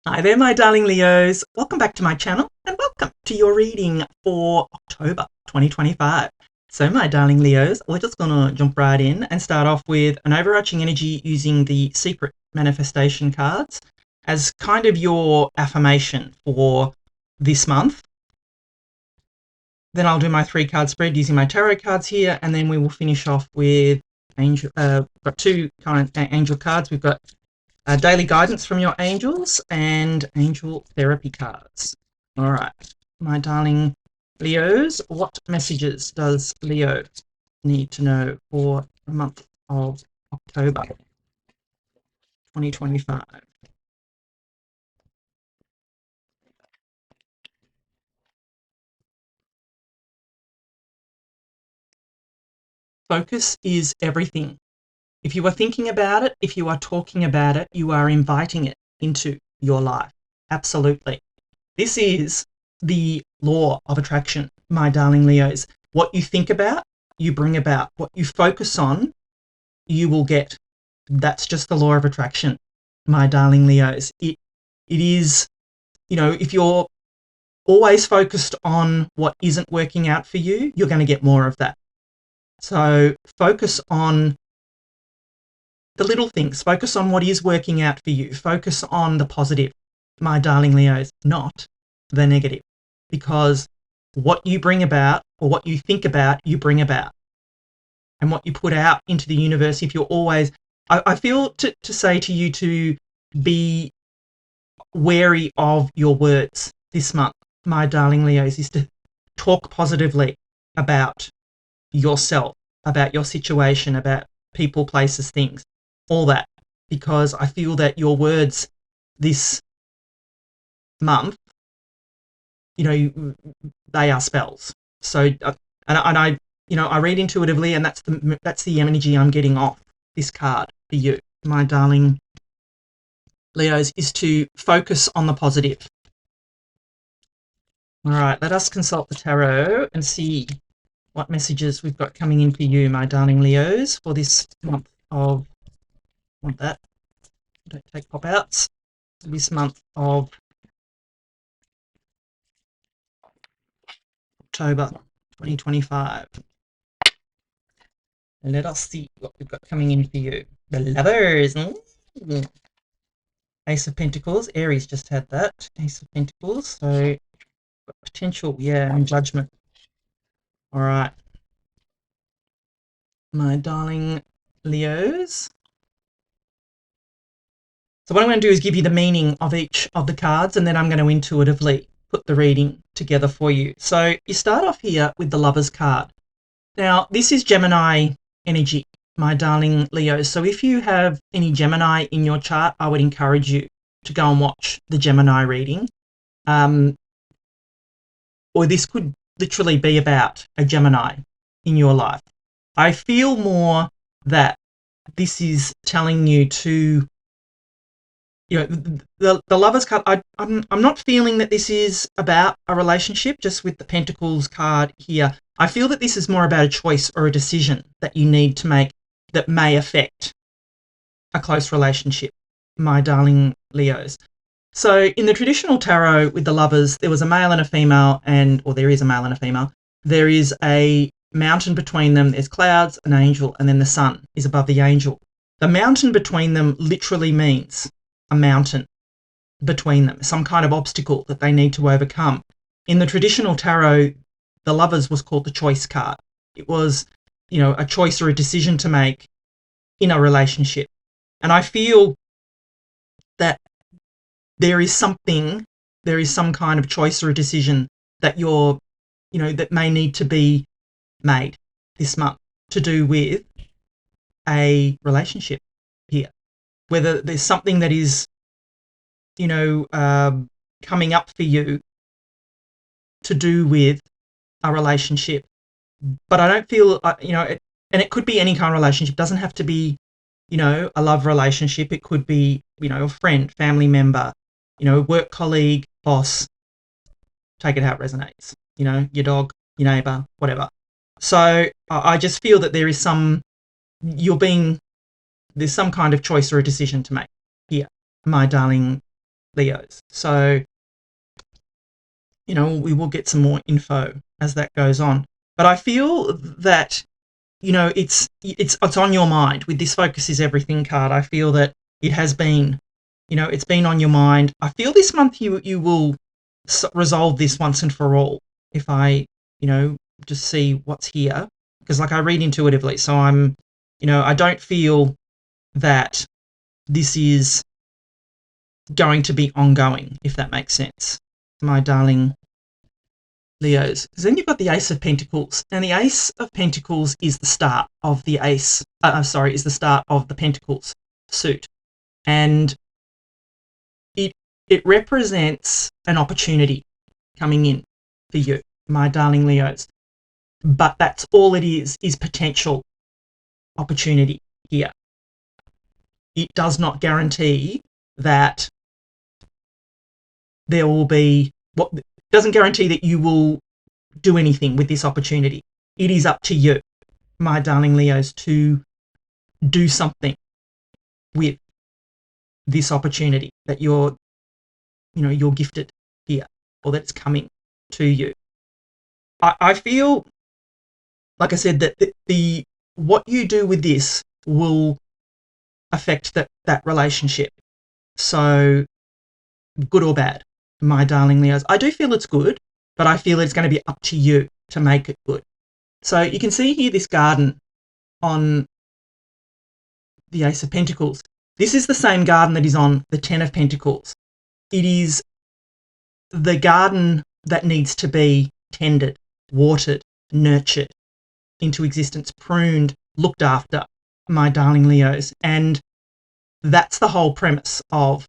Hi there, my darling Leos. Welcome back to my channel and welcome to your reading for October 2025. So, my darling Leos, we're just going to jump right in and start off with an overarching energy using the secret manifestation cards as kind of your affirmation for this month. Then I'll do my 3-card spread using my tarot cards here, and then we will finish off with angel. We've got 2 kind of angel cards. We've got daily guidance from your angels and angel therapy cards. All right, my darling Leos, what messages does Leo need to know for the month of October 2025? Focus is everything. If you are thinking about it, if you are talking about it, you are inviting it into your life. Absolutely. This is the law of attraction, my darling Leos. What you think about, you bring about. What you focus on, you will get. That's just the law of attraction, my darling Leos. It is, if you're always focused on what isn't working out for you, you're going to get more of that. So focus on the little things. Focus on what is working out for you. Focus on the positive, my darling Leos, not the negative. Because what you bring about, or what you think about, you bring about. And what you put out into the universe, if you're always, I feel to say to you to be wary of your words this month, my darling Leos, is to talk positively about yourself, about your situation, about people, places, things, all that. Because I feel that your words this month, they are spells. So, and I read intuitively, and that's the energy I'm getting off this card for you, my darling Leos, is to focus on the positive. All right, let us consult the tarot and see what messages we've got coming in for you, my darling Leos, for this month of, want that, don't take pop-outs, this month of October 2025. Let us see what we've got coming in for you. The Lovers. Ace of Pentacles. Aries just had that. Ace of Pentacles. So potential, and Judgment. All right. My darling Leos. So what I'm going to do is give you the meaning of each of the cards, and then I'm going to intuitively put the reading together for you. So you start off here with the Lovers card. Now, this is Gemini energy, my darling Leo. So if you have any Gemini in your chart, I would encourage you to go and watch the Gemini reading. Or this could literally be about a Gemini in your life. I feel more that this is telling you to, the Lovers card, I'm not feeling that this is about a relationship, just with the Pentacles card here. I feel that this is more about a choice or a decision that you need to make that may affect a close relationship, my darling Leos. So in the traditional tarot with the Lovers, there was a male and a female, or there is a male and a female. There is a mountain between them, there's clouds, an angel, and then the sun is above the angel. The mountain between them literally means a mountain between them, some kind of obstacle that they need to overcome. In the traditional tarot, the Lovers was called the choice card. It was, a choice or a decision to make in a relationship. And I feel that there is some kind of choice or a decision that that may need to be made this month to do with a relationship here. Whether there's something that is, coming up for you to do with a relationship, but I don't feel, and it could be any kind of relationship. It doesn't have to be, a love relationship. It could be, a friend, family member, work colleague, boss. Take it how it resonates. Your dog, your neighbor, whatever. So I just feel that there's some kind of choice or a decision to make here, my darling Leos. So, we will get some more info as that goes on. But I feel that, it's on your mind with this focus is everything card. I feel that it has been, it's been on your mind. I feel this month you will resolve this once and for all. If I, just see what's here, because I read intuitively, so I don't feel that this is going to be ongoing, if that makes sense, my darling Leos. Because then you've got the Ace of Pentacles, and the Ace of Pentacles is the start of the is the start of the Pentacles suit, and it represents an opportunity coming in for you, my darling Leos. But that's all it is potential opportunity here. It does not guarantee that there will be doesn't guarantee that you will do anything with this opportunity. It is up to you, my darling Leos, to do something with this opportunity that you're gifted here, or that's coming to you. I feel, like I said, that the what you do with this will affect that relationship. So, good or bad, my darling Leos. I do feel it's good, but I feel it's going to be up to you to make it good. So you can see here this garden on the Ace of Pentacles. This is the same garden that is on the Ten of Pentacles. It is the garden that needs to be tended, watered, nurtured into existence, pruned, looked after, my darling Leos. And that's the whole premise of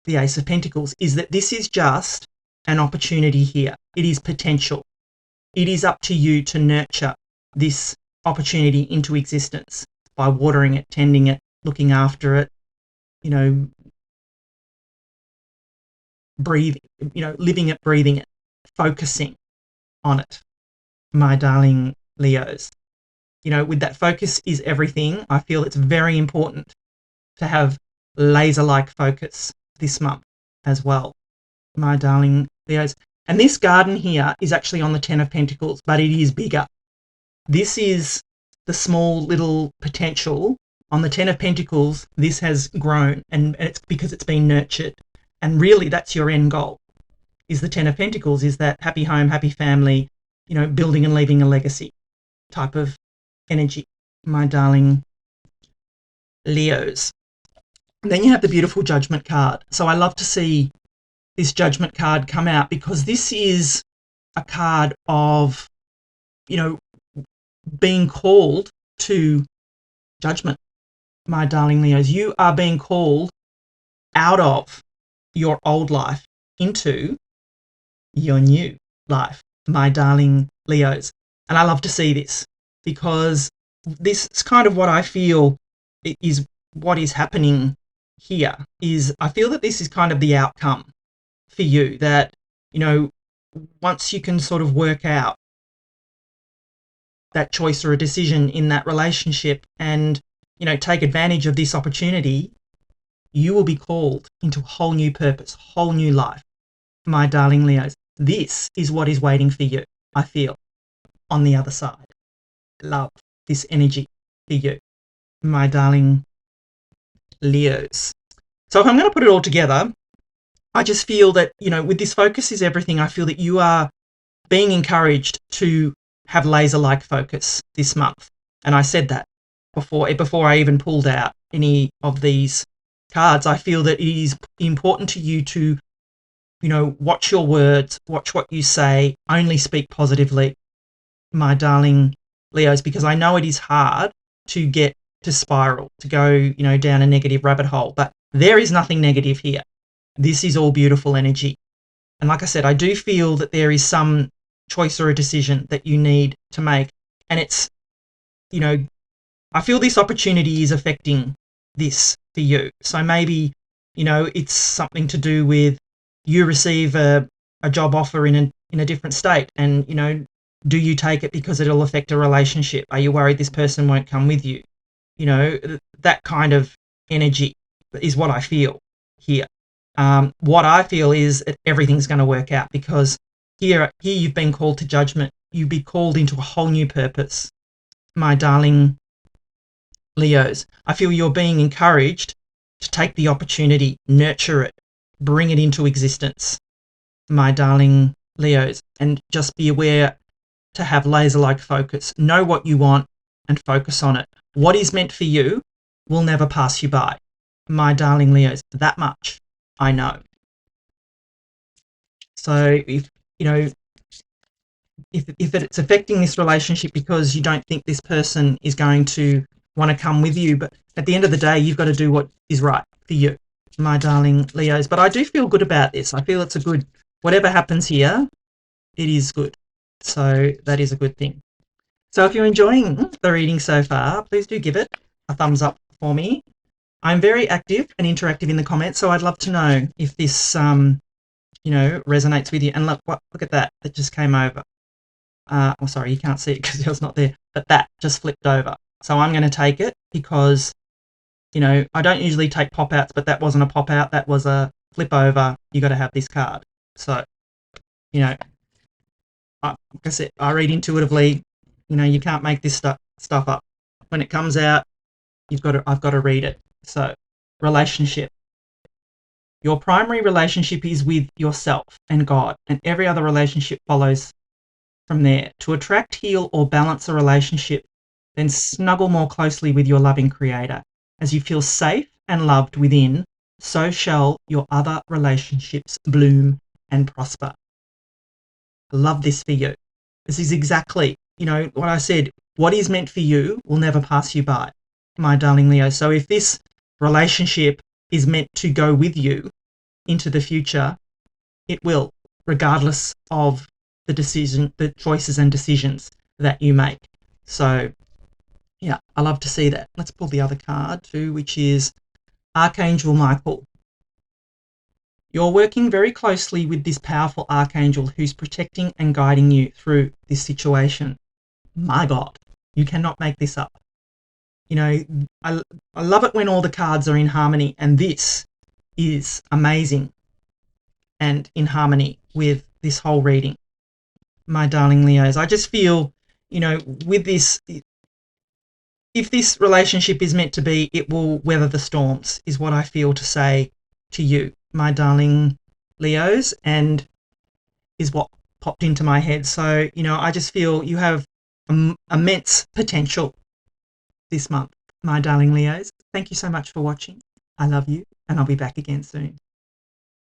the Ace of Pentacles, is that this is just an opportunity here. It is potential. It is up to you to nurture this opportunity into existence by watering it, tending it, looking after it, breathing, living it, breathing it, focusing on it, my darling Leos. With that focus is everything. I feel it's very important to have laser-like focus this month as well, my darling Leos. And this garden here is actually on the Ten of Pentacles, but it is bigger. This is the small little potential. On the Ten of Pentacles, this has grown, and it's because it's been nurtured. And really, that's your end goal, is the Ten of Pentacles, is that happy home, happy family, building and leaving a legacy type of energy, my darling Leos. And then you have the beautiful Judgment card. So I love to see this Judgment card come out, because this is a card of, being called to judgment, my darling Leos. You are being called out of your old life into your new life, my darling Leos. And I love to see this, because this is kind of what I feel is what is happening here. Is I feel that this is kind of the outcome for you, that, once you can sort of work out that choice or a decision in that relationship and, take advantage of this opportunity, you will be called into a whole new purpose, whole new life, my darling Leos. This is what is waiting for you, I feel, on the other side. Love this energy for you, my darling Leos. So if I'm going to put it all together, I just feel that, with this focus is everything, I feel that you are being encouraged to have laser-like focus this month. And I said that before I even pulled out any of these cards. I feel that it is important to you to, watch your words, watch what you say, only speak positively, my darling Leos, because I know it is hard to get to spiral, to go, down a negative rabbit hole, but there is nothing negative here. This is all beautiful energy. And like I said, I do feel that there is some choice or a decision that you need to make. And it's, I feel this opportunity is affecting this for you. So maybe, it's something to do with you receive a job offer in a different state, and, do you take it because it'll affect a relationship? Are you worried this person won't come with you? That kind of energy is what I feel here. What I feel is that everything's going to work out, because here you've been called to judgment. You'll be called into a whole new purpose, my darling Leos. I feel you're being encouraged to take the opportunity, nurture it, bring it into existence, my darling Leos, and just be aware to have laser-like focus. Know what you want and focus on it. What is meant for you will never pass you by, my darling Leos. That much I know. So if you know if it's affecting this relationship because you don't think this person is going to want to come with you, but at the end of the day, you've got to do what is right for you, my darling Leos. But I do feel good about this. I feel it's a good, whatever happens here, it is good. So that is a good thing. So if you're enjoying the reading so far, please do give it a thumbs up for me. I'm very active and interactive in the comments, so I'd love to know if this, resonates with you. And look at that just came over. Sorry, you can't see it because it was not there, but that just flipped over. So I'm going to take it because, I don't usually take pop-outs, but that wasn't a pop-out. That was a flip over. You got to have this card. So, like I said, I read intuitively. You can't make this stuff up. When it comes out, I've got to read it. So, relationship. Your primary relationship is with yourself and God, and every other relationship follows from there. To attract, heal, or balance a relationship, then snuggle more closely with your loving Creator. As you feel safe and loved within, so shall your other relationships bloom and prosper. I love this for you. This is exactly, what I said. What is meant for you will never pass you by, my darling Leo. So if this relationship is meant to go with you into the future, it will, regardless of the choices and decisions that you make. So, yeah, I love to see that. Let's pull the other card too, which is Archangel Michael. You're working very closely with this powerful archangel who's protecting and guiding you through this situation. My God, you cannot make this up. I love it when all the cards are in harmony, and this is amazing and in harmony with this whole reading, my darling Leos. I just feel, with this, if this relationship is meant to be, it will weather the storms, is what I feel to say to you, my darling Leos, and is what popped into my head. So, I just feel you have immense potential this month, my darling Leos. Thank you so much for watching. I love you, and I'll be back again soon.